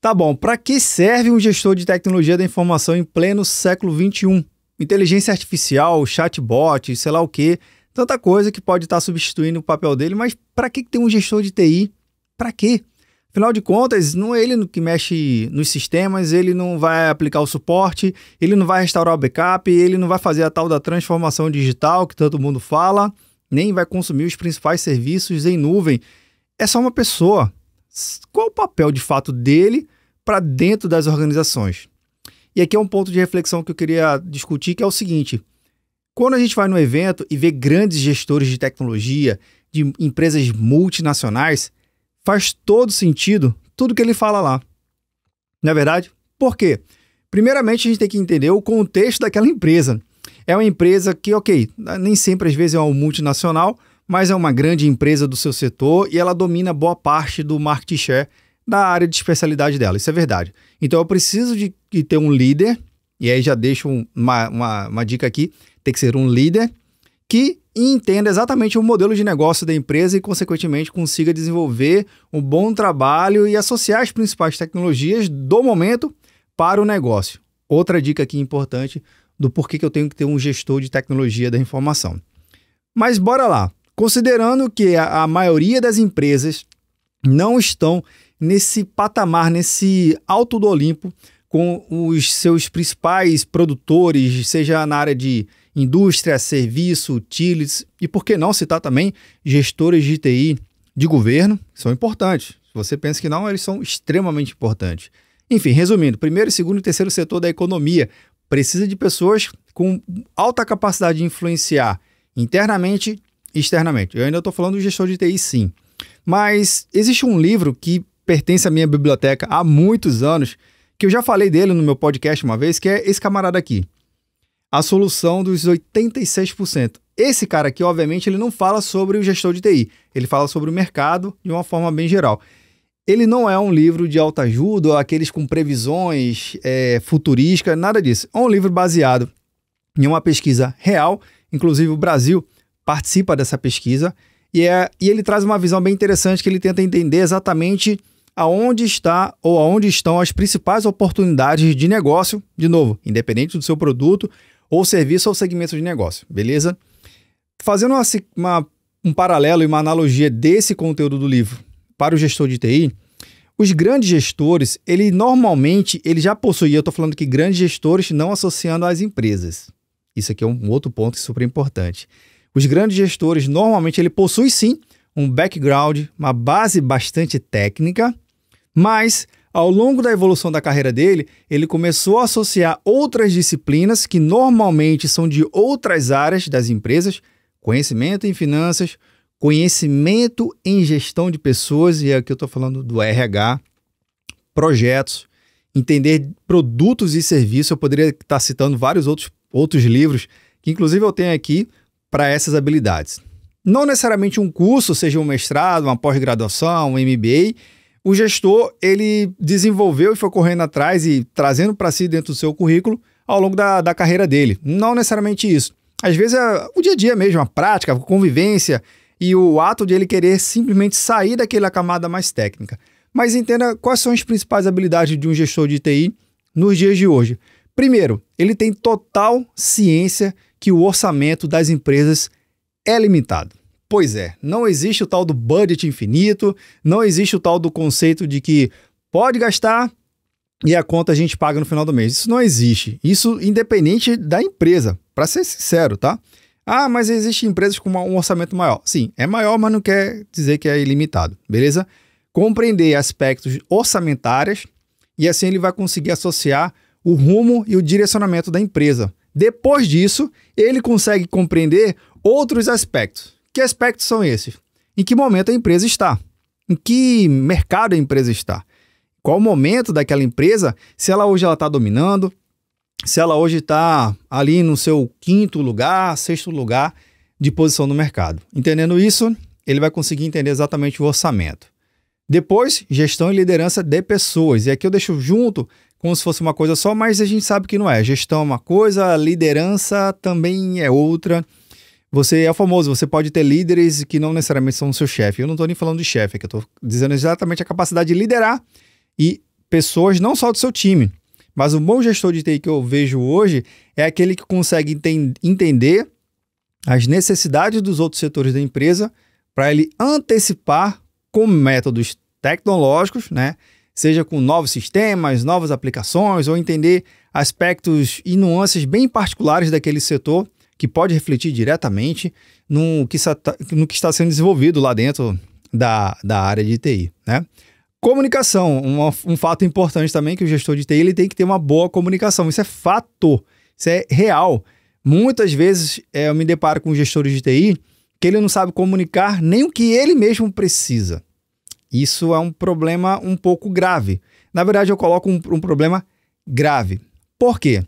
Tá bom, para que serve um gestor de tecnologia da informação em pleno século XXI? Inteligência artificial, chatbot, sei lá o quê, tanta coisa que pode estar substituindo o papel dele, mas para que tem um gestor de TI? Para quê? Afinal de contas, não é ele que mexe nos sistemas, ele não vai aplicar o suporte, ele não vai restaurar o backup, ele não vai fazer a tal da transformação digital que todo mundo fala, nem vai consumir os principais serviços em nuvem. É só uma pessoa. Qual o papel de fato dele para dentro das organizações? E aqui é um ponto de reflexão que eu queria discutir, que é o seguinte: quando a gente vai no evento e vê grandes gestores de tecnologia, de empresas multinacionais, faz todo sentido tudo que ele fala lá. Não é verdade? Por quê? Primeiramente, a gente tem que entender o contexto daquela empresa. É uma empresa que, ok, nem sempre às vezes é uma multinacional, mas é uma grande empresa do seu setor e ela domina boa parte do market share da área de especialidade dela. Isso é verdade. Então, eu preciso de ter um líder, e aí já deixo uma dica aqui, tem que ser um líder que entenda exatamente o modelo de negócio da empresa e, consequentemente, consiga desenvolver um bom trabalho e associar as principais tecnologias do momento para o negócio. Outra dica aqui importante do porquê que eu tenho que ter um gestor de tecnologia da informação. Mas bora lá. Considerando que a maioria das empresas não estão nesse patamar, nesse alto do Olimpo, com os seus principais produtores, seja na área de indústria, serviço, utilities, e por que não citar também gestores de TI de governo, que são importantes. Se você pensa que não, eles são extremamente importantes. Enfim, resumindo, primeiro, segundo e terceiro setor da economia precisa de pessoas com alta capacidade de influenciar internamente e externamente. Eu ainda estou falando do gestor de TI, sim. Mas existe um livro que pertence à minha biblioteca há muitos anos, que eu já falei dele no meu podcast uma vez, que é esse camarada aqui. A Solução dos 86%. Esse cara aqui, obviamente, ele não fala sobre o gestor de TI. Ele fala sobre o mercado de uma forma bem geral. Ele não é um livro de autoajuda, ou aqueles com previsões futurísticas, nada disso. É um livro baseado em uma pesquisa real. Inclusive, o Brasil participa dessa pesquisa. E ele traz uma visão bem interessante, que ele tenta entender exatamente aonde está ou aonde estão as principais oportunidades de negócio, de novo, independente do seu produto ou serviço ou segmento de negócio, beleza? Fazendo um paralelo e uma analogia desse conteúdo do livro para o gestor de TI, os grandes gestores, ele já possui, eu estou falando que grandes gestores não associando às empresas. Isso aqui é um outro ponto super importante. Os grandes gestores, normalmente, ele possui sim um background, uma base bastante técnica, mas ao longo da evolução da carreira dele, ele começou a associar outras disciplinas que normalmente são de outras áreas das empresas, conhecimento em finanças, conhecimento em gestão de pessoas, e aqui eu estou falando do RH, projetos, entender produtos e serviços. Eu poderia estar citando vários outros livros, que inclusive eu tenho aqui para essas habilidades. Não necessariamente um curso, seja um mestrado, uma pós-graduação, um MBA, o gestor, ele desenvolveu e foi correndo atrás e trazendo para si dentro do seu currículo ao longo da carreira dele. Não necessariamente isso. Às vezes é o dia a dia mesmo, a prática, a convivência e o ato de ele querer simplesmente sair daquela camada mais técnica. Mas entenda quais são as principais habilidades de um gestor de TI nos dias de hoje. Primeiro, ele tem total ciência que o orçamento das empresas é limitado. Pois é, não existe o tal do budget infinito, não existe o tal do conceito de que pode gastar e a conta a gente paga no final do mês. Isso não existe. Isso independente da empresa, para ser sincero, tá? Ah, mas existem empresas com um orçamento maior. Sim, é maior, mas não quer dizer que é ilimitado, beleza? Compreender aspectos orçamentários e assim ele vai conseguir associar o rumo e o direcionamento da empresa. Depois disso, ele consegue compreender outros aspectos. Que aspectos são esses? Em que momento a empresa está? Em que mercado a empresa está? Qual o momento daquela empresa? Se ela hoje está dominando, se ela hoje está ali no seu quinto lugar, sexto lugar de posição no mercado. Entendendo isso, ele vai conseguir entender exatamente o orçamento. Depois, gestão e liderança de pessoas. E aqui eu deixo junto como se fosse uma coisa só, mas a gente sabe que não é. Gestão é uma coisa, liderança também é outra. Você é famoso, você pode ter líderes que não necessariamente são o seu chefe. Eu não estou nem falando de chefe, é que eu estou dizendo exatamente a capacidade de liderar e pessoas não só do seu time, mas o bom gestor de TI que eu vejo hoje é aquele que consegue entender as necessidades dos outros setores da empresa para ele antecipar com métodos tecnológicos, né? Seja com novos sistemas, novas aplicações, ou entender aspectos e nuances bem particulares daquele setor que pode refletir diretamente no que está sendo desenvolvido lá dentro da área de TI, né? Comunicação, um fato importante também que o gestor de TI ele tem que ter uma boa comunicação. Isso é fato, isso é real. Muitas vezes eu me deparo com gestores de TI que ele não sabe comunicar nem o que ele mesmo precisa. Isso é um problema um pouco grave. Na verdade, eu coloco um problema grave. Por quê?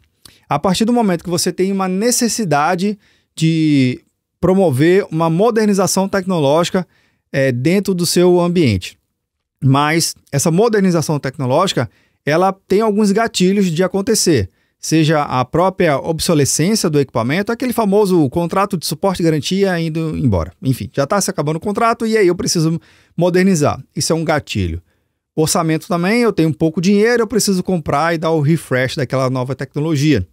A partir do momento que você tem uma necessidade de promover uma modernização tecnológica dentro do seu ambiente. Mas essa modernização tecnológica, ela tem alguns gatilhos de acontecer. Seja a própria obsolescência do equipamento, aquele famoso contrato de suporte e garantia indo embora. Enfim, já está se acabando o contrato e aí eu preciso modernizar. Isso é um gatilho. Orçamento também, eu tenho pouco dinheiro, eu preciso comprar e dar o refresh daquela nova tecnologia.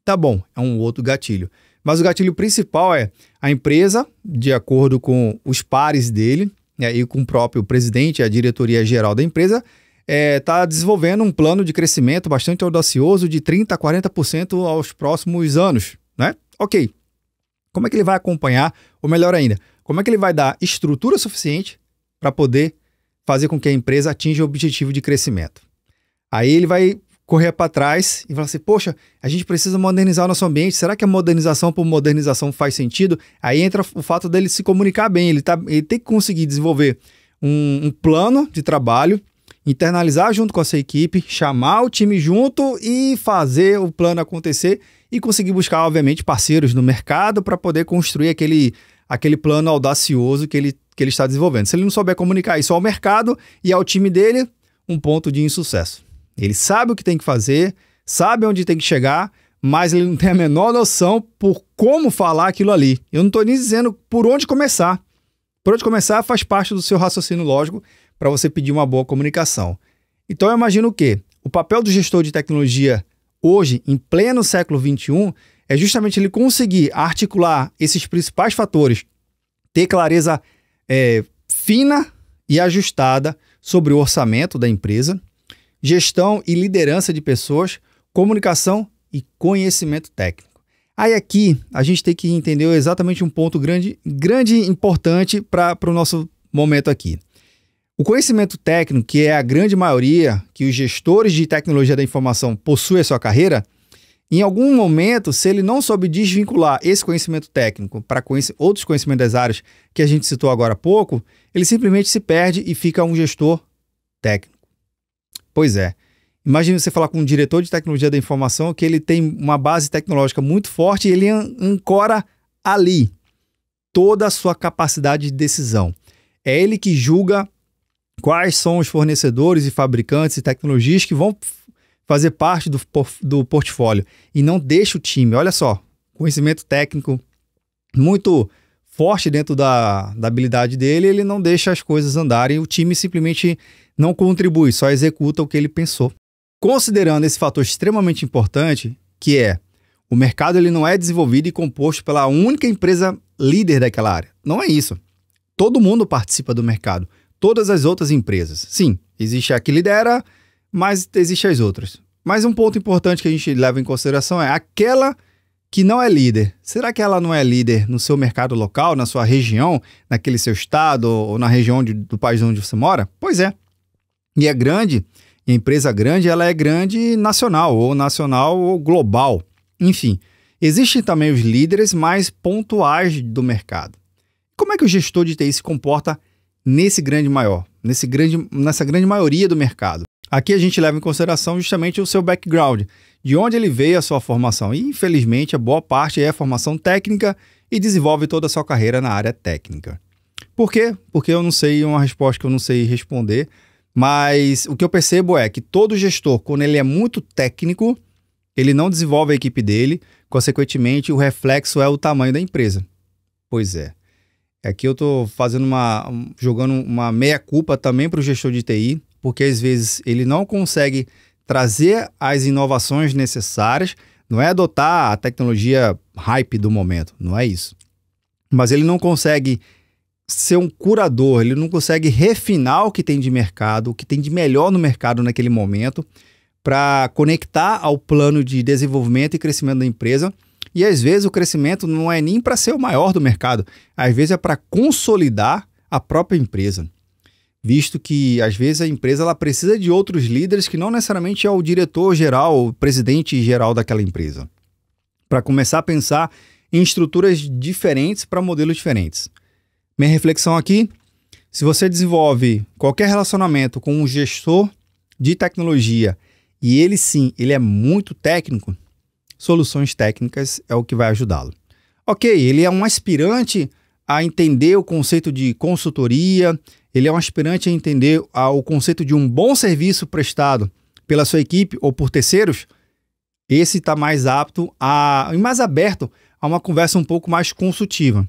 Tá bom, é um outro gatilho. Mas o gatilho principal é a empresa, de acordo com os pares dele, e com o próprio presidente, a diretoria geral da empresa, está desenvolvendo um plano de crescimento bastante audacioso de 30% a 40% aos próximos anos, né? Ok. Como é que ele vai acompanhar, ou melhor ainda, como é que ele vai dar estrutura suficiente para poder fazer com que a empresa atinja o objetivo de crescimento? Aí ele vai correr para trás e falar assim, poxa, a gente precisa modernizar o nosso ambiente, será que a modernização por modernização faz sentido? Aí entra o fato dele se comunicar bem, ele tem que conseguir desenvolver um plano de trabalho, internalizar junto com a sua equipe, chamar o time junto e fazer o plano acontecer e conseguir buscar, obviamente, parceiros no mercado para poder construir aquele plano audacioso que ele está desenvolvendo. Se ele não souber comunicar isso ao mercado e ao time dele, um ponto de insucesso. Ele sabe o que tem que fazer, sabe onde tem que chegar, mas ele não tem a menor noção por como falar aquilo ali. Eu não estou nem dizendo por onde começar. Por onde começar faz parte do seu raciocínio lógico para você pedir uma boa comunicação. Então eu imagino o quê? O papel do gestor de tecnologia hoje, em pleno século XXI, é justamente ele conseguir articular esses principais fatores, ter clareza fina e ajustada sobre o orçamento da empresa, gestão e liderança de pessoas, comunicação e conhecimento técnico. Aí aqui a gente tem que entender exatamente um ponto grande e importante para o nosso momento aqui. O conhecimento técnico, que é a grande maioria que os gestores de tecnologia da informação possuem a sua carreira, em algum momento, se ele não soube desvincular esse conhecimento técnico para outros conhecimentos das áreas que a gente citou agora há pouco, ele simplesmente se perde e fica um gestor técnico. Pois é. Imagine você falar com um diretor de tecnologia da informação que ele tem uma base tecnológica muito forte e ele ancora ali toda a sua capacidade de decisão. É ele que julga quais são os fornecedores e fabricantes e tecnologias que vão fazer parte do portfólio e não deixa o time. Olha só, conhecimento técnico muito forte dentro da habilidade dele, ele não deixa as coisas andarem, o time simplesmente não contribui, só executa o que ele pensou. Considerando esse fator extremamente importante, que é o mercado ele não é desenvolvido e composto pela única empresa líder daquela área. Não é isso. Todo mundo participa do mercado. Todas as outras empresas. Sim, existe a que lidera, mas existe as outras. Mas um ponto importante que a gente leva em consideração é aquela que não é líder. Será que ela não é líder no seu mercado local, na sua região, naquele seu estado ou na região do país onde você mora? Pois é. E é grande, e a empresa grande, ela é grande nacional ou global. Enfim, existem também os líderes mais pontuais do mercado. Como é que o gestor de TI se comporta nessa grande maioria do mercado? Aqui a gente leva em consideração justamente o seu background, de onde ele veio a sua formação. E, infelizmente, a boa parte é a formação técnica e desenvolve toda a sua carreira na área técnica. Por quê? Porque eu não sei, uma resposta que eu não sei responder, mas o que eu percebo é que todo gestor, quando ele é muito técnico, ele não desenvolve a equipe dele, consequentemente, o reflexo é o tamanho da empresa. Pois é. Aqui eu estou jogando uma meia-culpa também para o gestor de TI. porque às vezes ele não consegue trazer as inovações necessárias, não é adotar a tecnologia hype do momento, não é isso. Mas ele não consegue ser um curador, ele não consegue refinar o que tem de mercado, o que tem de melhor no mercado naquele momento, para conectar ao plano de desenvolvimento e crescimento da empresa. E às vezes o crescimento não é nem para ser o maior do mercado, às vezes é para consolidar a própria empresa. Visto que às vezes a empresa ela precisa de outros líderes que não necessariamente é o diretor geral, o presidente geral daquela empresa, para começar a pensar em estruturas diferentes para modelos diferentes. Minha reflexão aqui, se você desenvolve qualquer relacionamento com um gestor de tecnologia e ele sim, ele é muito técnico, soluções técnicas é o que vai ajudá-lo. Ok, ele é um aspirante a entender o conceito de consultoria, ele é um aspirante a entender o conceito de um bom serviço prestado pela sua equipe ou por terceiros, esse está mais apto e mais aberto a uma conversa um pouco mais consultiva.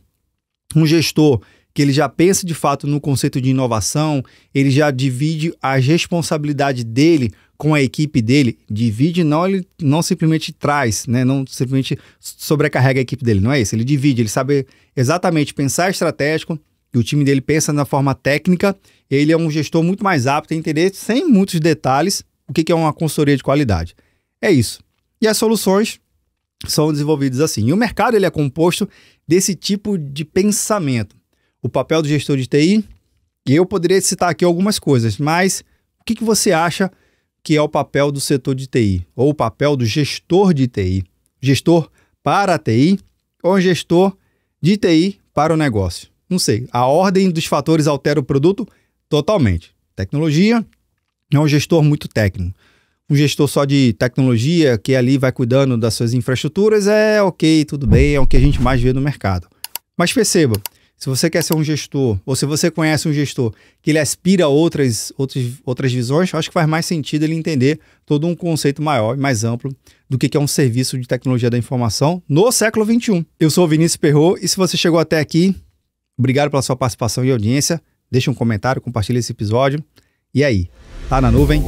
Um gestor que ele já pensa de fato no conceito de inovação, ele já divide as responsabilidades dele com a equipe dele, divide, não, ele não simplesmente traz, né? Não simplesmente sobrecarrega a equipe dele, não é isso, ele divide, ele sabe exatamente pensar estratégico, e o time dele pensa na forma técnica, ele é um gestor muito mais apto a entender, sem muitos detalhes, o que é uma consultoria de qualidade. É isso. E as soluções são desenvolvidas assim. E o mercado ele é composto desse tipo de pensamento. O papel do gestor de TI, e eu poderia citar aqui algumas coisas, mas o que você acha que é o papel do setor de TI? Ou o papel do gestor de TI? Gestor para a TI ou gestor de TI para o negócio? Não sei. A ordem dos fatores altera o produto totalmente. Tecnologia é um gestor muito técnico. Um gestor só de tecnologia que ali vai cuidando das suas infraestruturas é ok, tudo bem, é o que a gente mais vê no mercado. Mas perceba, se você quer ser um gestor, ou se você conhece um gestor que ele aspira a outras visões, acho que faz mais sentido ele entender todo um conceito maior e mais amplo do que é um serviço de tecnologia da informação no século XXI. Eu sou o Vinícius Perrot e se você chegou até aqui, obrigado pela sua participação e audiência. Deixa um comentário, compartilha esse episódio. E aí, tá na nuvem?